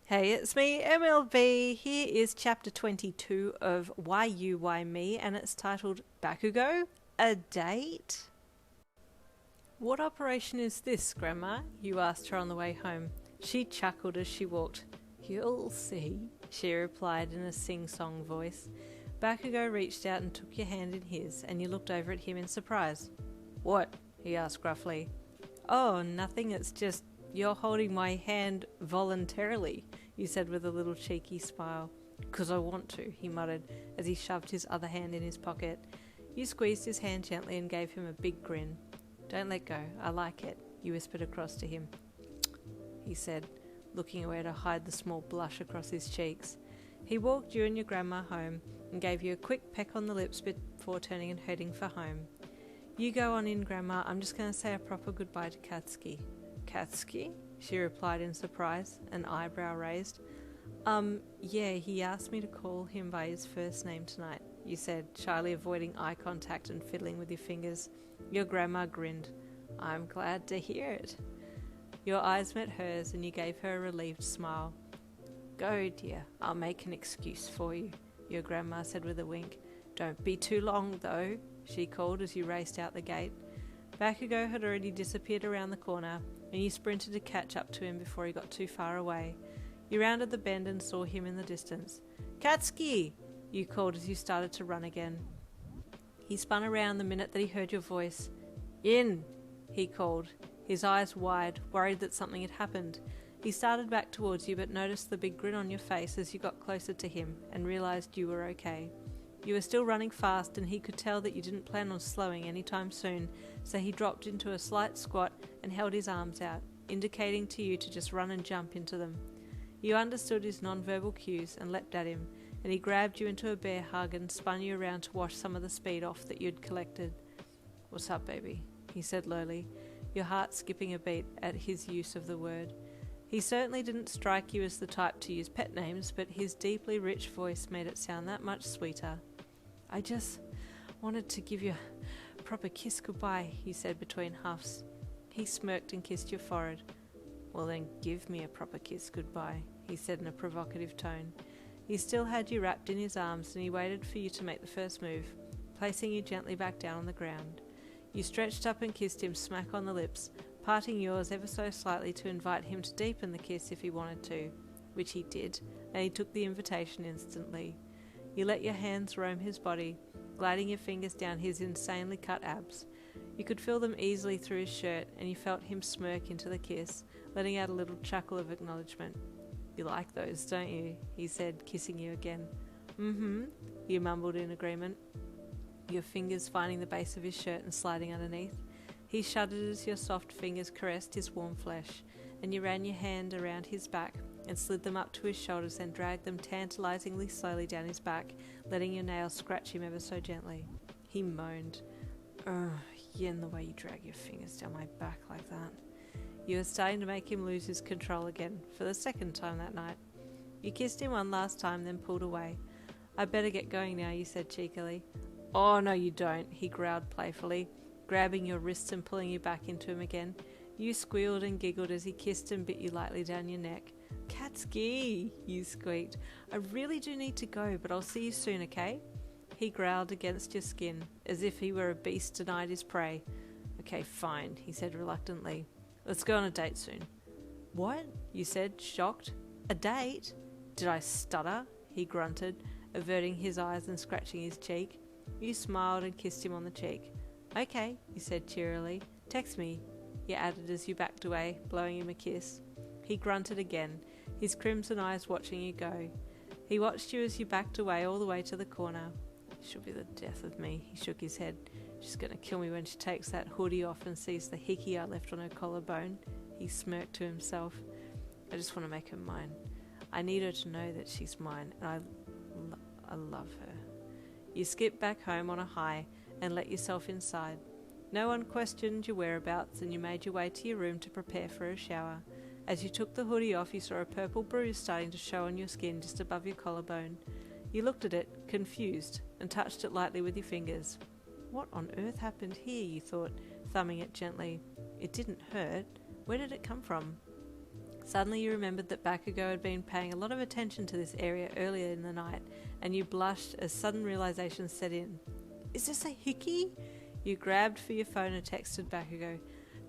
Hey, it's me, MLB. Here is chapter 22 of Why You, Why Me, and it's titled Bakugou, A Date? What operation is this, Grandma? You asked her on the way home. She chuckled as she walked. You'll see, she replied in a sing-song voice. Bakugou reached out and took your hand in his, and you looked over at him in surprise. What? He asked gruffly. Oh, nothing, it's just you're holding my hand voluntarily, you said with a little cheeky smile. 'Cause I want to, he muttered as he shoved his other hand in his pocket. You squeezed his hand gently and gave him a big grin. Don't let go, I like it, you whispered across to him. He said, looking away to hide the small blush across his cheeks. He walked you and your grandma home and gave you a quick peck on the lips before turning and heading for home. You go on in, Grandma, I'm just going to say a proper goodbye to Katsuki. Katsuki? She replied in surprise, an eyebrow raised. Yeah, he asked me to call him by his first name tonight, you said, shyly avoiding eye contact and fiddling with your fingers. Your grandma grinned. I'm glad to hear it. Your eyes met hers and you gave her a relieved smile. Go, dear, I'll make an excuse for you, your grandma said with a wink. Don't be too long, though, she called as you raced out the gate. Bakugou had already disappeared around the corner, and you sprinted to catch up to him before he got too far away. You rounded the bend and saw him in the distance. Katsuki! You called as you started to run again. He spun around the minute that he heard your voice. In! He called, his eyes wide, worried that something had happened. He started back towards you but noticed the big grin on your face as you got closer to him and realised you were okay. You were still running fast and he could tell that you didn't plan on slowing anytime soon, so he dropped into a slight squat and held his arms out, indicating to you to just run and jump into them. You understood his non-verbal cues and leapt at him, and he grabbed you into a bear hug and spun you around to wash some of the speed off that you'd collected. What's up, baby? He said lowly, your heart skipping a beat at his use of the word. He certainly didn't strike you as the type to use pet names, but his deeply rich voice made it sound that much sweeter. I just wanted to give you a proper kiss goodbye, he said between huffs. He smirked and kissed your forehead. Well then, give me a proper kiss goodbye, he said in a provocative tone. He still had you wrapped in his arms and he waited for you to make the first move, placing you gently back down on the ground. You stretched up and kissed him smack on the lips, parting yours ever so slightly to invite him to deepen the kiss if he wanted to, which he did, and he took the invitation instantly. You let your hands roam his body, gliding your fingers down his insanely cut abs. You could feel them easily through his shirt, and you felt him smirk into the kiss, letting out a little chuckle of acknowledgement. You like those, don't you? He said, kissing you again. Mm-hmm, you mumbled in agreement, your fingers finding the base of his shirt and sliding underneath. He shuddered as your soft fingers caressed his warm flesh, and you ran your hand around his back and slid them up to his shoulders and dragged them tantalizingly slowly down his back, letting your nails scratch him ever so gently. He moaned. Yen, the way you drag your fingers down my back like that. You were starting to make him lose his control again, for the second time that night. You kissed him one last time, then pulled away. I'd better get going now, you said cheekily. Oh, no you don't, he growled playfully, grabbing your wrists and pulling you back into him again. You squealed and giggled as he kissed and bit you lightly down your neck. Katsuki, you squeaked. I really do need to go, but I'll see you soon, okay? He growled against your skin, as if he were a beast denied his prey. Okay, fine, he said reluctantly. Let's go on a date soon. What? You said, shocked. A date? Did I stutter? He grunted, averting his eyes and scratching his cheek. You smiled and kissed him on the cheek. Okay, you said cheerily. Text me, you added as you backed away, blowing him a kiss. He grunted again, his crimson eyes watching you go. He watched you as you backed away all the way to the corner. She'll be the death of me, he shook his head. She's going to kill me when she takes that hoodie off and sees the hickey I left on her collarbone. He smirked to himself. I just want to make her mine. I need her to know that she's mine, and I love her. You skipped back home on a high and let yourself inside. No one questioned your whereabouts, and you made your way to your room to prepare for a shower. As you took the hoodie off, you saw a purple bruise starting to show on your skin just above your collarbone. You looked at it, confused, and touched it lightly with your fingers. What on earth happened here, you thought, thumbing it gently. It didn't hurt. Where did it come from? Suddenly you remembered that Bakugou had been paying a lot of attention to this area earlier in the night, and you blushed as sudden realization set in. Is this a hickey? You grabbed for your phone and texted Bakugou.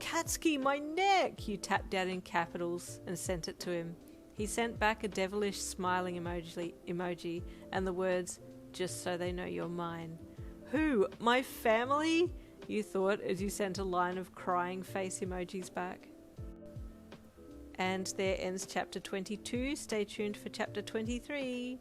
Katsuki, my neck! You tapped out in capitals and sent it to him. He sent back a devilish smiling emoji and the words, just so they know you're mine. Who? My family? You thought as you sent a line of crying face emojis back. And there ends chapter 22. Stay tuned for chapter 23.